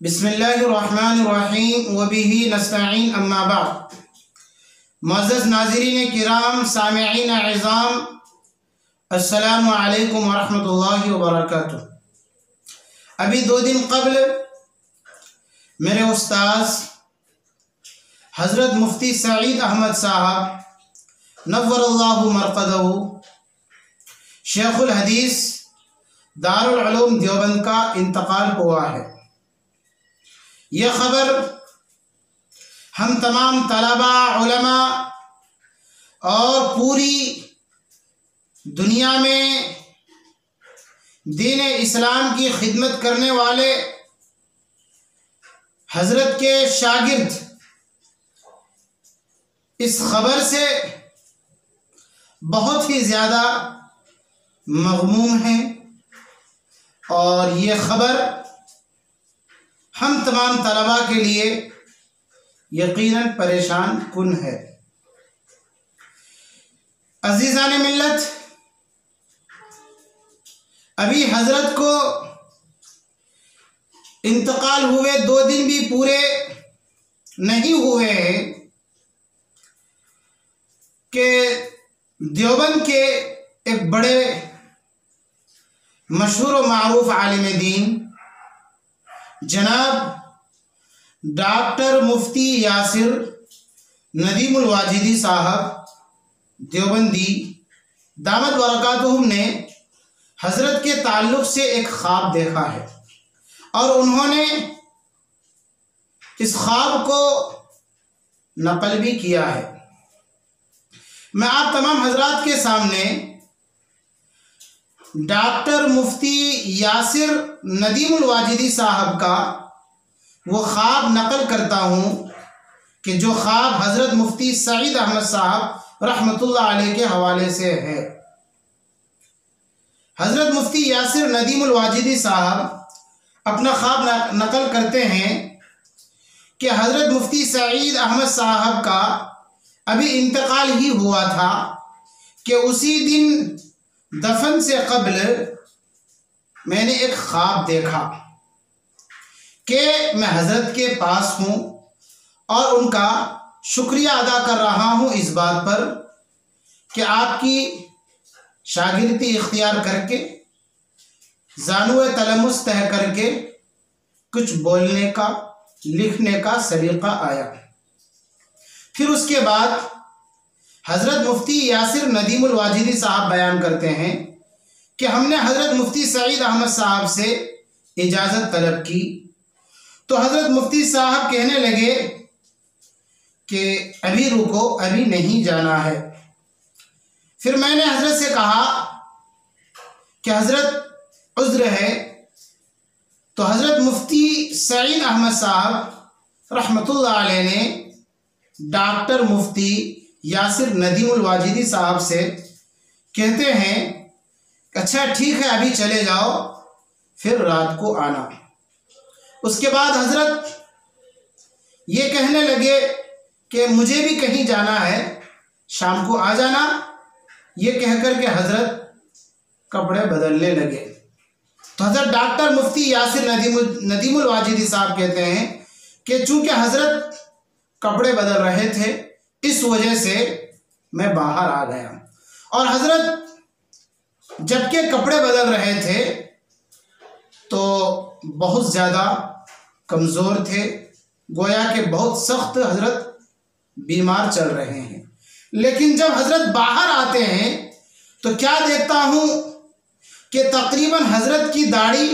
بسم اللہ الرحمن الرحیم وبہ نستعین اما بعد۔ معزز ناظرین کرام، سامعین اعظام، السلام علیکم ورحمۃ اللہ وبرکاتہ۔ ابھی 2 دن قبل میرے استاذ حضرت مفتی سعید احمد صاحب نور اللہ مرقدہ، شیخ الحدیث دارالعلوم دیوبند کا انتقال ہوا ہے۔ یہ خبر ہم تمام طلباء، علماء اور پوری دنیا میں دین اسلام کی خدمت کرنے والے حضرت کے شاگرد اس خبر سے بہت ہی زیادہ مغموم ہیں، اور یہ خبر ہم تمام طلباء کے لیے یقیناً پریشان کن ہے۔ عزیزان ملت، ابھی حضرت کو انتقال ہوئے 2 دن بھی پورے نہیں ہوئے ہیں کہ دیوبند کے ایک بڑے مشہور و معروف عالم دین جناب ڈاکٹر مفتی یاسر ندیم الواجدی صاحب دیوبندی دامت برکاتہم نے حضرت کے تعلق سے ایک خواب دیکھا ہے، اور انہوں نے اس خواب کو نقل بھی کیا ہے۔ میں آپ تمام حضرات کے سامنے ڈاکٹر مفتی یاسر ندیم الواجدی صاحب کا وہ خواب نقل کرتا ہوں کہ جو خواب حضرت مفتی سعید احمد صاحب رحمۃ اللہ علیہ کے حوالے سے ہے۔ حضرت مفتی یاسر ندیم الواجدی صاحب اپنا خواب نقل کرتے ہیں کہ حضرت مفتی سعید احمد صاحب کا ابھی انتقال ہی ہوا تھا کہ اسی دن دفن سے قبل میں نے ایک خواب دیکھا کہ میں حضرت کے پاس ہوں اور ان کا شکریہ ادا کر رہا ہوں اس بات پر کہ آپ کی شاگردی اختیار کر کے، زانو تلمس طے کر کے کچھ بولنے کا، لکھنے کا سلیقہ آیا۔ پھر اس کے بعد حضرت مفتی یاسر ندیم الواجدی صاحب بیان کرتے ہیں کہ ہم نے حضرت مفتی سعید احمد صاحب سے اجازت طلب کی تو حضرت مفتی صاحب کہنے لگے کہ ابھی رکو، ابھی نہیں جانا ہے۔ پھر میں نے حضرت سے کہا کہ حضرت عذر ہے، تو حضرت مفتی سعید احمد صاحب رحمۃ اللہ علیہ نے ڈاکٹر مفتی یاسر ندیم الواجدی صاحب سے کہتے ہیں اچھا ٹھیک ہے، ابھی چلے جاؤ، پھر رات کو آنا۔ اس کے بعد حضرت یہ کہنے لگے کہ مجھے بھی کہیں جانا ہے، شام کو آ جانا۔ یہ کہہ کر کے حضرت کپڑے بدلنے لگے تو حضرت ڈاکٹر مفتی یاسر ندیم الواجدی صاحب کہتے ہیں کہ چونکہ حضرت کپڑے بدل رہے تھے، اس وجہ سے میں باہر آ گیا، اور حضرت جب کہ کپڑے بدل رہے تھے تو بہت زیادہ کمزور تھے، گویا کہ بہت سخت حضرت بیمار چل رہے ہیں۔ لیکن جب حضرت باہر آتے ہیں تو کیا دیکھتا ہوں کہ تقریباً حضرت کی داڑھی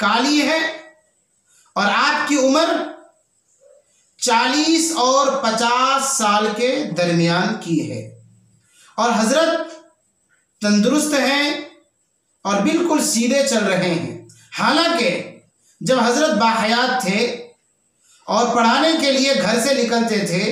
کالی ہے، اور آپ کی عمر 40 اور 50 سال کے درمیان کی ہے، اور حضرت تندرست ہیں اور بالکل سیدھے چل رہے ہیں۔ حالانکہ جب حضرت باحیات تھے اور پڑھانے کے لیے گھر سے نکلتے تھے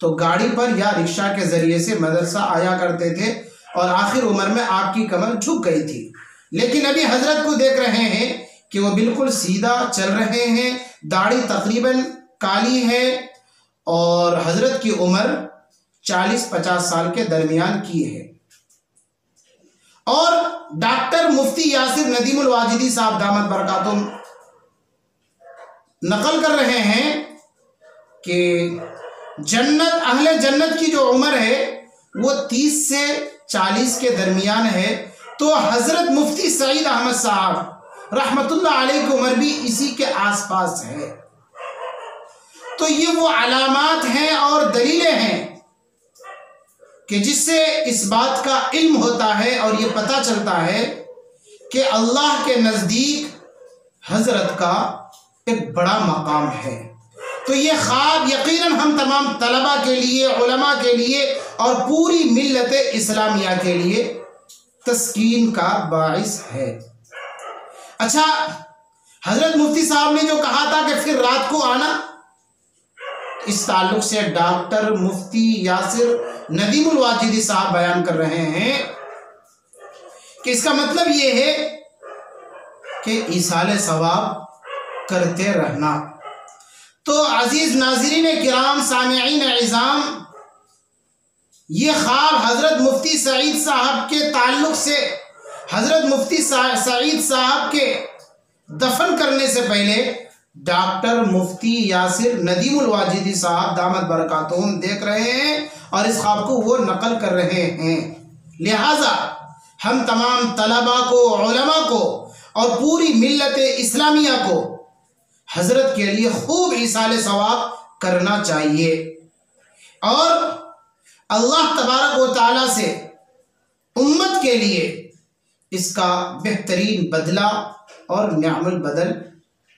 تو گاڑی پر یا رکشہ کے ذریعے سے مدرسہ آیا کرتے تھے، اور آخر عمر میں آپ کی کمر جھک گئی تھی۔ لیکن ابھی حضرت کو دیکھ رہے ہیں کہ وہ بالکل سیدھا چل رہے ہیں، داڑھی تقریباً کالی ہے، اور حضرت کی عمر 40-50 سال کے درمیان کی ہے۔ اور ڈاکٹر مفتی یاسر ندیم الواجدی صاحب دامت برکاتہم نقل کر رہے ہیں کہ اہل جنت کی جو عمر ہے وہ 30 سے 40 کے درمیان ہے، تو حضرت مفتی سعید احمد صاحب رحمت اللہ علیہ کی عمر بھی اسی کے آس پاس ہے۔ تو یہ وہ علامات ہیں اور دلیلیں ہیں کہ جس سے اس بات کا علم ہوتا ہے اور یہ پتہ چلتا ہے کہ اللہ کے نزدیک حضرت کا ایک بڑا مقام ہے۔ تو یہ خواب یقیناً ہم تمام طلباء کے لیے، علماء کے لیے اور پوری ملت اسلامیہ کے لیے تسکین کا باعث ہے۔ اچھا، حضرت مفتی صاحب نے جو کہا تھا کہ پھر رات کو آنا، اس تعلق سے ڈاکٹر مفتی یاسر ندیم الواجدی صاحب بیان کر رہے ہیں کہ اس کا مطلب یہ ہے کہ ایصال ثواب کرتے رہنا۔ تو عزیز ناظرین کرام، سامعین اعظام، یہ خواب حضرت مفتی سعید صاحب کے تعلق سے حضرت مفتی سعید صاحب کے دفن کرنے سے پہلے ڈاکٹر مفتی یاسر ندیم الواجدی صاحب دامت برکاتہم دیکھ رہے ہیں اور اس خواب کو وہ نقل کر رہے ہیں۔ لہٰذا ہم تمام طلباء کو، علماء کو اور پوری ملت اسلامیہ کو حضرت کے لیے خوب ایصال ثواب کرنا چاہیے اور اللہ تبارک و تعالیٰ سے امت کے لیے اس کا بہترین بدلہ اور نعم البدل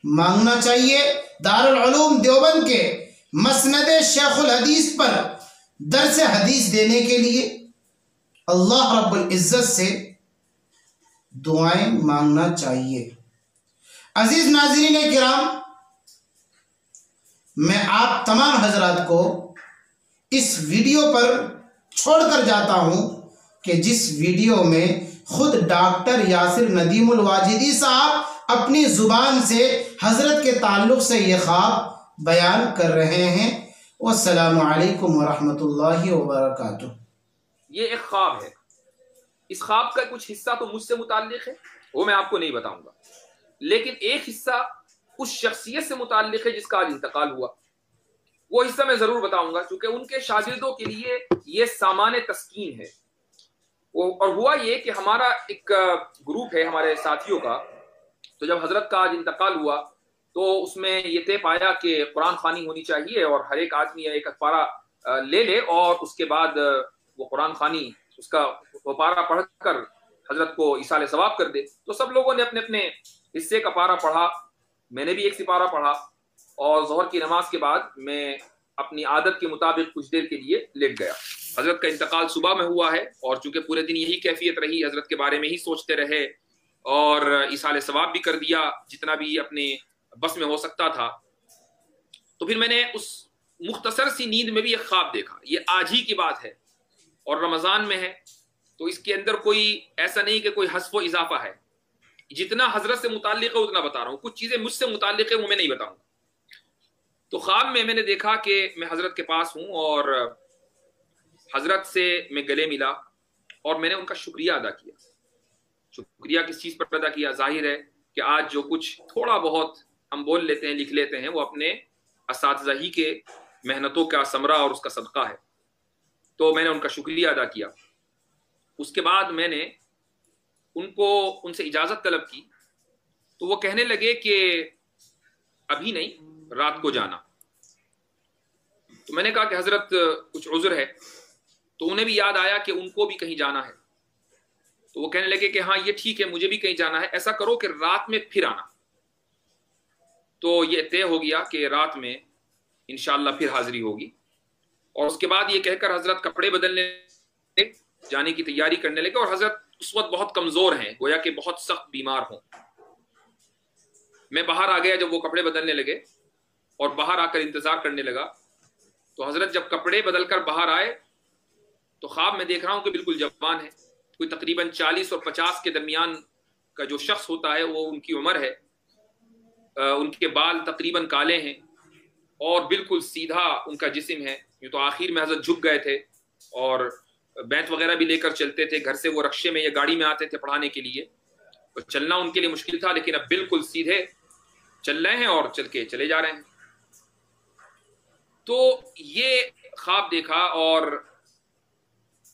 مانگنا چاہیے۔ دارالعلوم دیوبند کے مسند شیخ الحدیث پر درس حدیث دینے کے لیے اللہ رب العزت سے دعائیں مانگنا چاہیے۔ عزیز ناظرین کرام، میں آپ تمام حضرات کو اس ویڈیو پر چھوڑ کر جاتا ہوں کہ جس ویڈیو میں خود ڈاکٹر یاسر ندیم الواجدی صاحب اپنی زبان سے حضرت کے تعلق سے یہ خواب بیان کر رہے ہیں۔ والسلام علیکم ورحمۃ اللہ وبرکاتہ۔ یہ ایک خواب ہے، اس خواب کا کچھ حصہ تو مجھ سے متعلق ہے، وہ میں آپ کو نہیں بتاؤں گا، لیکن ایک حصہ اس شخصیت سے متعلق ہے جس کا آج انتقال ہوا، وہ حصہ میں ضرور بتاؤں گا، چونکہ ان کے شاگردوں کے لیے یہ سامان تسکین ہے۔ اور ہوا یہ کہ ہمارا ایک گروپ ہے ہمارے ساتھیوں کا، تو جب حضرت کا آج انتقال ہوا تو اس میں یہ طے پایا کہ قرآن خوانی ہونی چاہیے اور ہر ایک آدمی ایک پارہ لے لے اور اس کے بعد وہ قرآن خوانی اس کا وہ پارہ پڑھ کر حضرت کو ایصال ثواب کر دے۔ تو سب لوگوں نے اپنے اپنے حصے کا پارہ پڑھا، میں نے بھی ایک سپارہ پڑھا اور ظہر کی نماز کے بعد میں اپنی عادت کے مطابق کچھ دیر کے لیے لیٹ گیا۔ حضرت کا انتقال صبح میں ہوا ہے اور چونکہ پورے دن یہی کیفیت رہی، حضرت کے بارے میں ہی سوچتے رہے اور ایصال ثواب بھی کر دیا جتنا بھی اپنے بس میں ہو سکتا تھا، تو پھر میں نے اس مختصر سی نیند میں بھی ایک خواب دیکھا۔ یہ آج ہی کی بات ہے اور رمضان میں ہے، تو اس کے اندر کوئی ایسا نہیں کہ کوئی حذف و اضافہ ہے، جتنا حضرت سے متعلق ہے اتنا بتا رہا ہوں، کچھ چیزیں مجھ سے متعلق ہے وہ میں نہیں بتاؤں گا۔ تو خواب میں نے دیکھا کہ میں حضرت کے پاس ہوں اور حضرت سے میں گلے ملا اور میں نے ان کا شکریہ ادا کیا۔ شکریہ کس چیز پر ادا کیا؟ ظاہر ہے کہ آج جو کچھ تھوڑا بہت ہم بول لیتے ہیں، لکھ لیتے ہیں، وہ اپنے اساتذہ ہی کے محنتوں کا ثمرہ اور اس کا صدقہ ہے۔ تو میں نے ان کا شکریہ ادا کیا۔ اس کے بعد میں نے ان سے اجازت طلب کی، تو وہ کہنے لگے کہ ابھی نہیں، رات کو جانا۔ تو میں نے کہا کہ حضرت کچھ عذر ہے، تو انہیں بھی یاد آیا کہ ان کو بھی کہیں جانا ہے، تو وہ کہنے لگے کہ ہاں یہ ٹھیک ہے، مجھے بھی کہیں جانا ہے، ایسا کرو کہ رات میں پھر آنا۔ تو یہ طے ہو گیا کہ رات میں انشاءاللہ پھر حاضری ہوگی۔ اور اس کے بعد یہ کہہ کر حضرت کپڑے بدلنے جانے کی تیاری کرنے لگے، اور حضرت اس وقت بہت کمزور ہیں، گویا کہ بہت سخت بیمار ہوں۔ میں باہر آ گیا جب وہ کپڑے بدلنے لگے اور باہر آ کر انتظار کرنے لگا، تو حضرت جب کپڑے بدل کر باہر آئے تو خواب میں دیکھ رہا ہوں کہ بالکل جوان ہے، کوئی تقریباً 40 اور 50 کے درمیان کا جو شخص ہوتا ہے وہ ان کی عمر ہے، ان کے بال تقریباً کالے ہیں اور بالکل سیدھا ان کا جسم ہے۔ یوں تو آخر میں حضرت جھک گئے تھے اور بیت وغیرہ بھی لے کر چلتے تھے، گھر سے وہ رکشے میں یا گاڑی میں آتے تھے پڑھانے کے لیے، تو چلنا ان کے لیے مشکل تھا، لیکن اب بالکل سیدھے چل رہے ہیں اور چل کے چلے جا رہے ہیں. تو یہ خواب دیکھا اور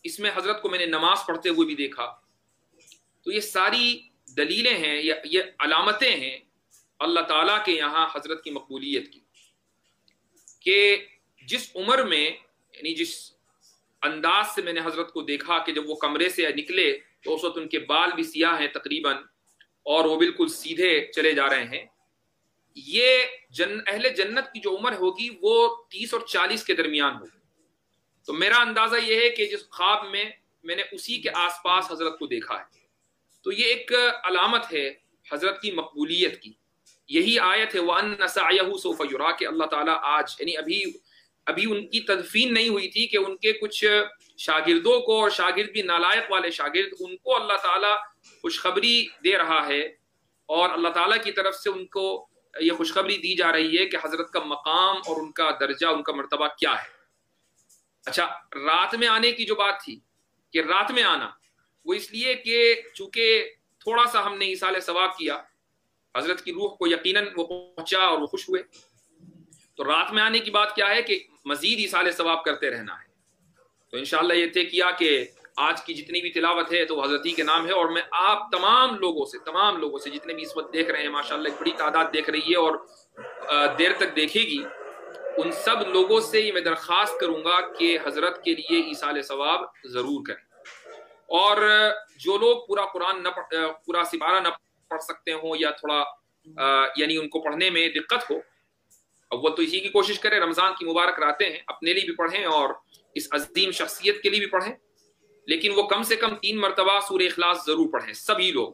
اس میں حضرت کو میں نے نماز پڑھتے ہوئے بھی دیکھا. تو یہ ساری دلیلیں ہیں، یہ علامتیں ہیں اللہ تعالیٰ کے یہاں حضرت کی مقبولیت کی، کہ جس عمر میں، یعنی جس انداز سے میں نے حضرت کو دیکھا کہ جب وہ کمرے سے نکلے تو اس وقت ان کے بال بھی سیاہ ہیں تقریباً، اور وہ بالکل سیدھے چلے جا رہے ہیں. یہ اہل جنت کی جو عمر ہوگی وہ 30 اور 40 کے درمیان ہوگی. تو میرا اندازہ یہ ہے کہ جس خواب میں میں نے اسی کے آس پاس حضرت کو دیکھا ہے. تو یہ ایک علامت ہے حضرت کی مقبولیت کی. یہی آیت ہے وَأَنَّ سَعْيَهُ سَوْفَ يُرَىٰ کہ اللہ تعالیٰ آج، یعنی ابھی ان کی تدفین نہیں ہوئی تھی کہ ان کے کچھ شاگردوں کو، اور شاگرد بھی نالائق والے شاگرد، ان کو اللہ تعالیٰ خوشخبری دے رہا ہے، اور اللہ تعالیٰ کی طرف سے ان کو یہ خوشخبری دی جا رہی ہے کہ حضرت کا مقام اور ان کا درجہ، ان کا مرتبہ کیا ہے. اچھا، رات میں آنے کی جو بات تھی کہ رات میں آنا، وہ اس لیے کہ چونکہ تھوڑا سا ہم نے ایصال ثواب کیا، حضرت کی روح کو یقیناً وہ پہنچا اور وہ خوش ہوئے. تو رات میں آنے کی بات کیا ہے کہ مزید ایصال ثواب کرتے رہنا ہے. تو انشاءاللہ یہ طے کیا کہ آج کی جتنی بھی تلاوت ہے تو حضرت ہی کے نام ہے، اور میں آپ تمام لوگوں سے جتنے بھی اس وقت دیکھ رہے ہیں، ماشاءاللہ ایک بڑی تعداد دیکھ رہی ہے اور دیر تک دیکھے گی، ان سب لوگوں سے یہ میں درخواست کروں گا کہ حضرت کے لیے ایصال ثواب ضرور کریں. اور جو لوگ پورا سپارہ نہ پڑھ سکتے ہوں، یا تھوڑا یعنی ان کو پڑھنے میں دقت ہو، اب وہ تو اسی کی کوشش کریں. رمضان کی مبارک راتیں ہیں، اپنے لیے بھی پڑھیں اور اس عظیم شخصیت کے لیے بھی پڑھیں، لیکن وہ کم سے کم 3 مرتبہ سورہ اخلاص ضرور پڑھیں. سبھی لوگ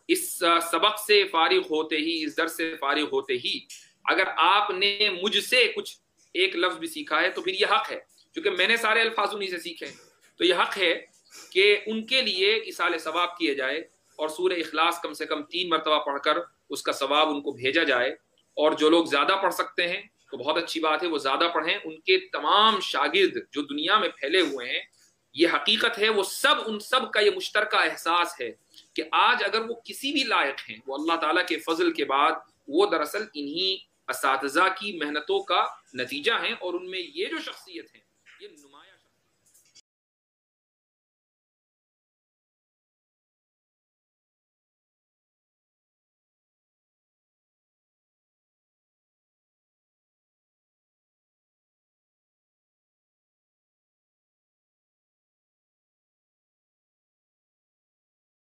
اس سبق سے فارغ ہوتے ہی، اس درس سے فارغ ہوتے ہی، اگر آپ نے مجھ سے کچھ ایک لفظ بھی سیکھا ہے تو پھر یہ حق ہے، کیونکہ میں نے سارے الفاظ انہی سے سیکھے، تو یہ حق ہے کہ ان کے لیے ایصال ثواب کیے جائے، اور سورہ اخلاص کم سے کم 3 مرتبہ پڑھ کر اس کا ثواب ان کو بھیجا جائے. اور جو لوگ زیادہ پڑھ سکتے ہیں تو بہت اچھی بات ہے، وہ زیادہ پڑھیں. ان کے تمام شاگرد جو دنیا میں پھیلے ہوئے ہیں، یہ حقیقت ہے، وہ ان سب کا یہ مشترکہ احساس ہے کہ آج اگر وہ کسی بھی لائق ہیں، وہ اللہ تعالیٰ کے فضل کے بعد وہ دراصل انہی اساتذہ کی محنتوں کا نتیجہ ہیں، اور ان میں یہ جو شخصیت ہیں، یہ